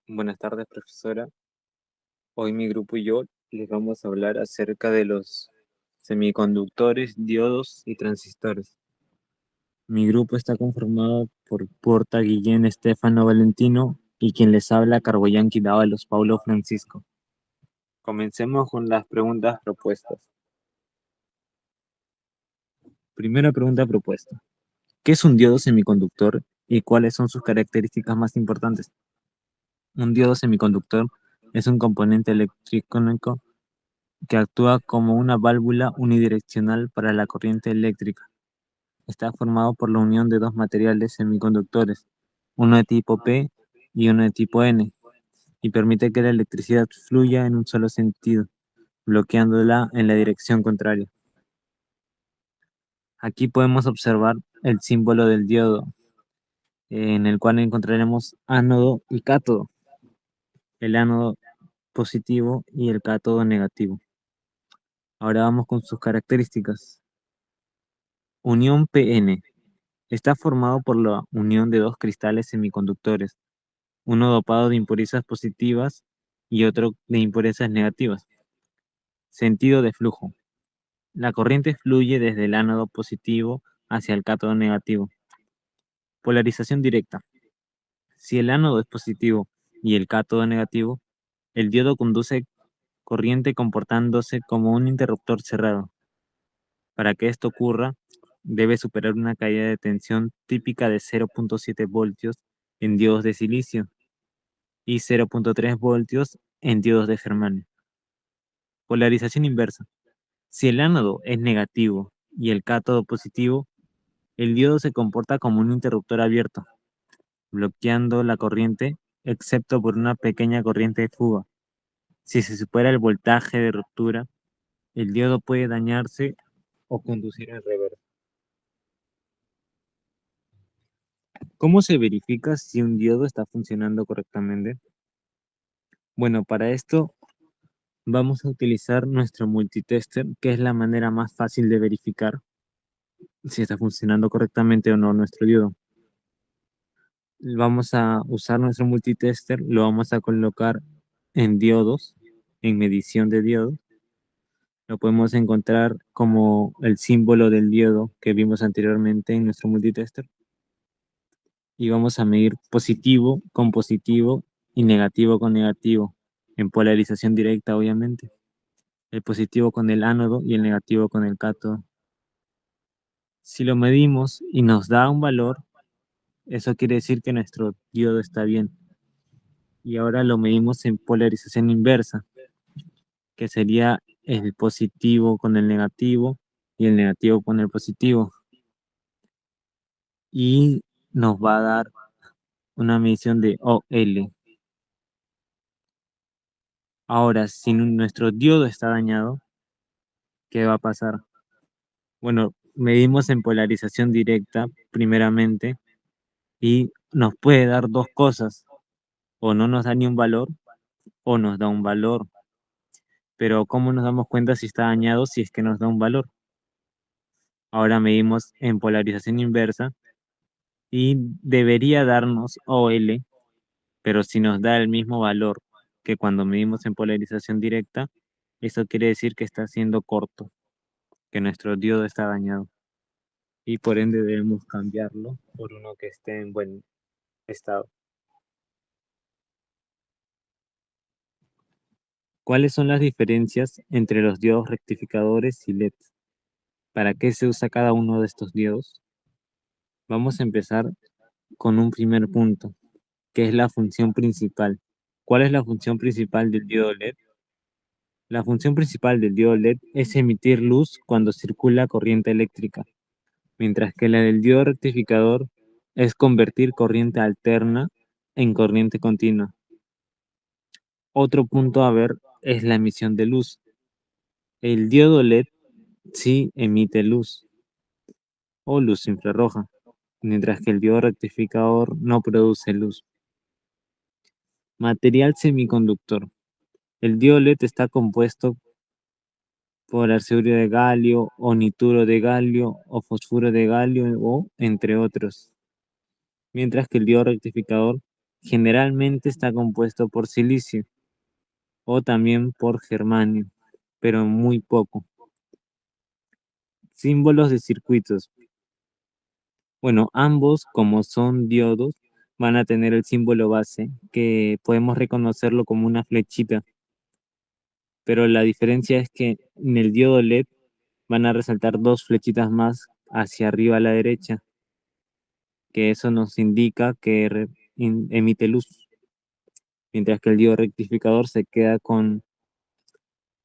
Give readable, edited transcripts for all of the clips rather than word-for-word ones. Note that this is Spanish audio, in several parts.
Buenas tardes, profesora. Hoy mi grupo y yo les vamos a hablar acerca de los semiconductores, diodos y transistores. Mi grupo está conformado por Porta, Guillén, Estefano, Valentino y quien les habla, Carboyanqui Dávalos, Paulo Francisco. Comencemos con las preguntas propuestas. Primera pregunta propuesta. ¿Qué es un diodo semiconductor y cuáles son sus características más importantes? Un diodo semiconductor es un componente electrónico que actúa como una válvula unidireccional para la corriente eléctrica. Está formado por la unión de dos materiales semiconductores, uno de tipo P y uno de tipo N, y permite que la electricidad fluya en un solo sentido, bloqueándola en la dirección contraria. Aquí podemos observar el símbolo del diodo, en el cual encontraremos ánodo y cátodo, el ánodo positivo y el cátodo negativo. Ahora vamos con sus características. Unión PN. Está formado por la unión de dos cristales semiconductores, uno dopado de impurezas positivas y otro de impurezas negativas. Sentido de flujo. La corriente fluye desde el ánodo positivo hacia el cátodo negativo. Polarización directa. Si el ánodo es positivo y el cátodo negativo, el diodo conduce corriente comportándose como un interruptor cerrado. Para que esto ocurra, debe superar una caída de tensión típica de 0.7 voltios en diodos de silicio y 0.3 voltios en diodos de germanio. Polarización inversa. Si el ánodo es negativo y el cátodo positivo, el diodo se comporta como un interruptor abierto, bloqueando la corriente, excepto por una pequeña corriente de fuga. Si se supera el voltaje de ruptura, el diodo puede dañarse o conducir en reversa. ¿Cómo se verifica si un diodo está funcionando correctamente? Bueno, para esto vamos a utilizar nuestro multitester, que es la manera más fácil de verificar si está funcionando correctamente o no nuestro diodo. Vamos a usar nuestro multitester, lo vamos a colocar en diodos, en medición de diodos. Lo podemos encontrar como el símbolo del diodo que vimos anteriormente en nuestro multitester. Y vamos a medir positivo con positivo y negativo con negativo, en polarización directa, obviamente. El positivo con el ánodo y el negativo con el cátodo. Si lo medimos y nos da un valor, eso quiere decir que nuestro diodo está bien. Y ahora lo medimos en polarización inversa, que sería el positivo con el negativo y el negativo con el positivo. Y nos va a dar una medición de OL. Ahora, si nuestro diodo está dañado, ¿qué va a pasar? Bueno, medimos en polarización directa primeramente y nos puede dar dos cosas, o no nos da ni un valor o nos da un valor. Pero ¿cómo nos damos cuenta si está dañado si es que nos da un valor? Ahora medimos en polarización inversa y debería darnos OL, pero si nos da el mismo valor que cuando medimos en polarización directa, eso quiere decir que está siendo corto, que nuestro diodo está dañado y por ende debemos cambiarlo por uno que esté en buen estado. ¿Cuáles son las diferencias entre los diodos rectificadores y LEDs? ¿Para qué se usa cada uno de estos diodos? Vamos a empezar con un primer punto, que es la función principal. ¿Cuál es la función principal del diodo LED? La función principal del diodo LED es emitir luz cuando circula corriente eléctrica, mientras que la del diodo rectificador es convertir corriente alterna en corriente continua. Otro punto a ver es la emisión de luz. El diodo LED sí emite luz o luz infrarroja, mientras que el diodo rectificador no produce luz. Material semiconductor. El diodo LED está compuesto por arsenuro de galio o nituro de galio o fosfuro de galio o entre otros, mientras que el diodo rectificador Generalmente está compuesto por silicio o también por germanio, pero muy poco. Símbolos de circuitos. Bueno, ambos, como son diodos, van a tener el símbolo base, que podemos reconocerlo como una flechita, pero la diferencia es que en el diodo LED van a resaltar dos flechitas más hacia arriba a la derecha, que eso nos indica que emite luz, mientras que el diodo rectificador se queda con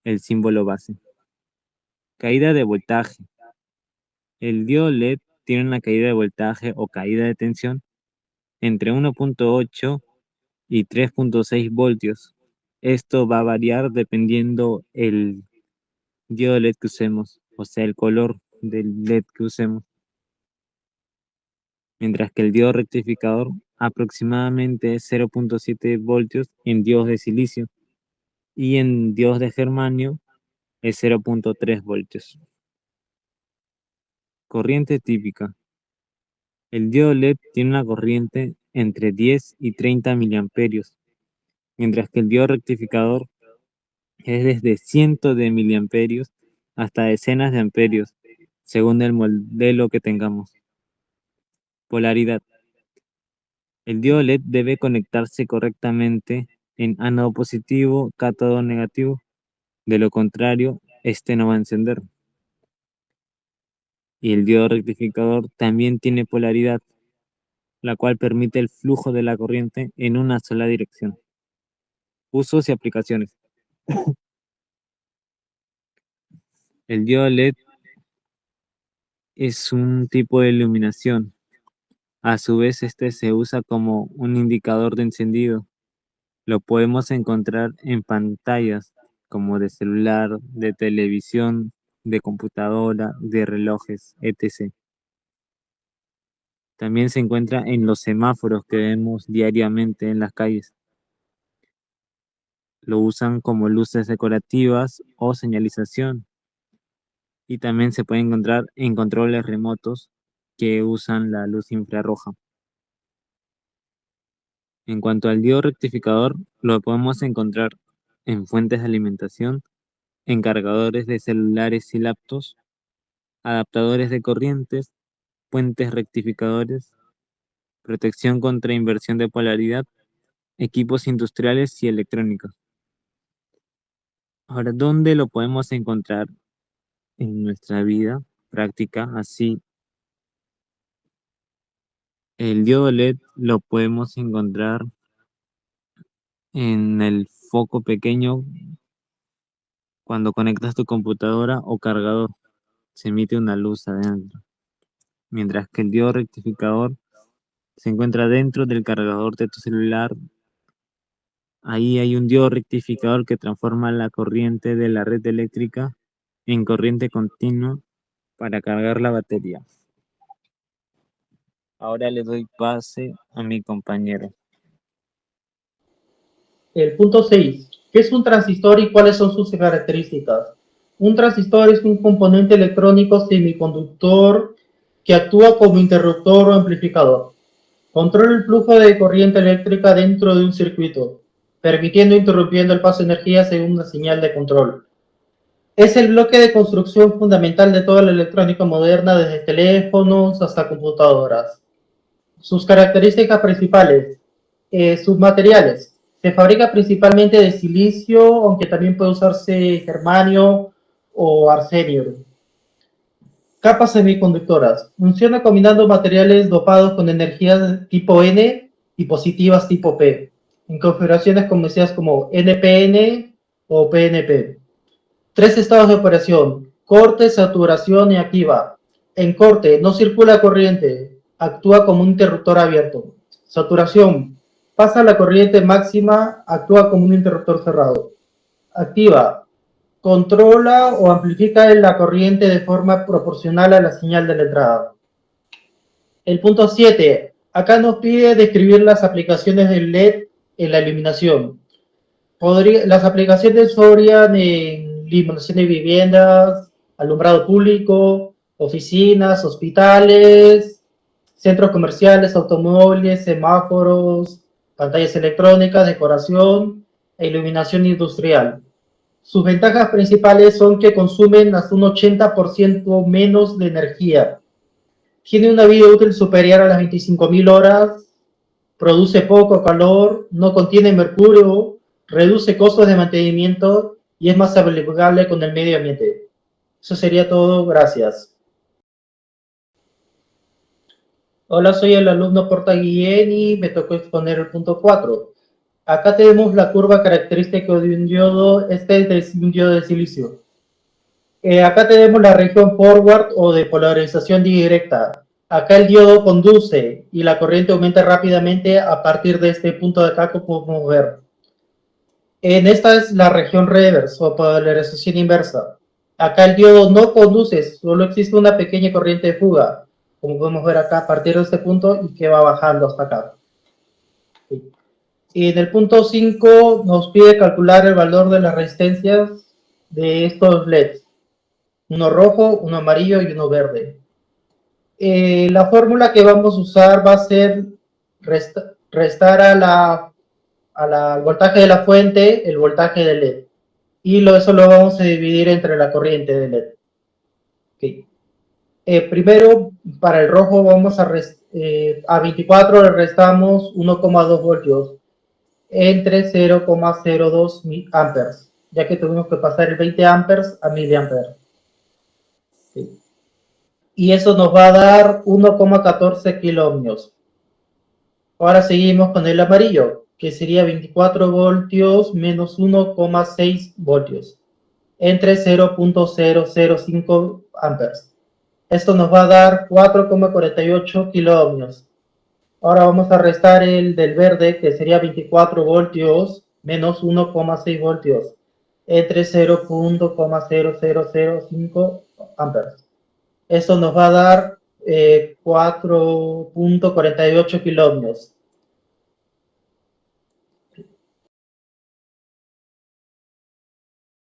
el símbolo base. Caída de voltaje. El diodo LED tiene una caída de voltaje o caída de tensión entre 1.8 y 3.6 voltios. Esto va a variar dependiendo el diodo LED que usemos, o sea, el color del LED que usemos. Mientras que el diodo rectificador aproximadamente es 0.7 voltios en diodos de silicio y en diodos de germanio es 0.3 voltios. Corriente típica. El diodo LED tiene una corriente entre 10 y 30 miliamperios, mientras que el diodo rectificador es desde cientos de miliamperios hasta decenas de amperios, según el modelo que tengamos. Polaridad. El diodo LED debe conectarse correctamente en ánodo positivo, cátodo negativo. De lo contrario, este no va a encender. Y el diodo rectificador también tiene polaridad, la cual permite el flujo de la corriente en una sola dirección. Usos y aplicaciones. El diodo LED es un tipo de iluminación. A su vez, este se usa como un indicador de encendido. Lo podemos encontrar en pantallas como de celular, de televisión, de computadora, de relojes, etc. También se encuentra en los semáforos que vemos diariamente en las calles. Lo usan como luces decorativas o señalización. Y también se puede encontrar en controles remotos que usan la luz infrarroja. En cuanto al diodo rectificador, lo podemos encontrar en fuentes de alimentación, en cargadores de celulares y laptops, adaptadores de corrientes, puentes rectificadores, protección contra inversión de polaridad, equipos industriales y electrónicos. Ahora, ¿dónde lo podemos encontrar en nuestra vida práctica? Así, el diodo LED lo podemos encontrar en el foco pequeño cuando conectas tu computadora o cargador. Se emite una luz adentro. Mientras que el diodo rectificador se encuentra dentro del cargador de tu celular. Ahí hay un diodo rectificador que transforma la corriente de la red eléctrica en corriente continua para cargar la batería. Ahora le doy pase a mi compañero. El punto 6. ¿Qué es un transistor y cuáles son sus características? Un transistor es un componente electrónico semiconductor que actúa como interruptor o amplificador. Controla el flujo de corriente eléctrica dentro de un circuito, permitiendo e interrumpiendo el paso de energía según una señal de control. Es el bloque de construcción fundamental de toda la electrónica moderna, desde teléfonos hasta computadoras. Sus características principales. Sus materiales. Se fabrica principalmente de silicio, aunque también puede usarse germanio o arsenio. Capas semiconductoras. Funciona combinando materiales dopados con energías tipo N y positivas tipo P, en configuraciones conocidas como NPN o PNP. Tres estados de operación: corte, saturación y activa. En corte, no circula corriente, actúa como un interruptor abierto. Saturación, pasa la corriente máxima, actúa como un interruptor cerrado. Activa, controla o amplifica la corriente de forma proporcional a la señal de la entrada. El punto 7. Acá nos pide describir las aplicaciones del LED en la iluminación. Las aplicaciones podrían en iluminación de viviendas, alumbrado público, oficinas, hospitales, centros comerciales, automóviles, semáforos, pantallas electrónicas, decoración e iluminación industrial. Sus ventajas principales son que consumen hasta un 80% menos de energía. Tiene una vida útil superior a las 25.000 horas, produce poco calor, no contiene mercurio, reduce costos de mantenimiento y es más amigable con el medio ambiente. Eso sería todo, gracias. Hola, soy el alumno Porta Guillén y me tocó exponer el punto 4. Acá tenemos la curva característica de un diodo, este es de un diodo de silicio. Acá tenemos la región forward o de polarización directa. Acá el diodo conduce y la corriente aumenta rápidamente a partir de este punto de acá, como podemos ver. En esta es la región reverse o polarización inversa. Acá el diodo no conduce, solo existe una pequeña corriente de fuga, como podemos ver acá a partir de este punto y que va bajando hasta acá. Y en el punto 5 nos pide calcular el valor de las resistencias de estos LEDs. Uno rojo, uno amarillo y uno verde. La fórmula que vamos a usar va a ser restar al voltaje de la fuente el voltaje del LED. Y eso lo vamos a dividir entre la corriente del LED. Okay. Primero, para el rojo vamos a 24 le restamos 1,2 voltios entre 0,02 amperes, ya que tuvimos que pasar el 20 amperes a miliamperes. Sí. Y eso nos va a dar 1,14 kiloohmios. Ahora seguimos con el amarillo, que sería 24 voltios menos 1,6 voltios, entre 0,005 amperes. Esto nos va a dar 4,48 kiloohmios. Ahora vamos a restar el del verde, que sería 24 voltios menos 1,6 voltios, entre 0,0005 amperes. Esto nos va a dar 4,48 kiloohmios.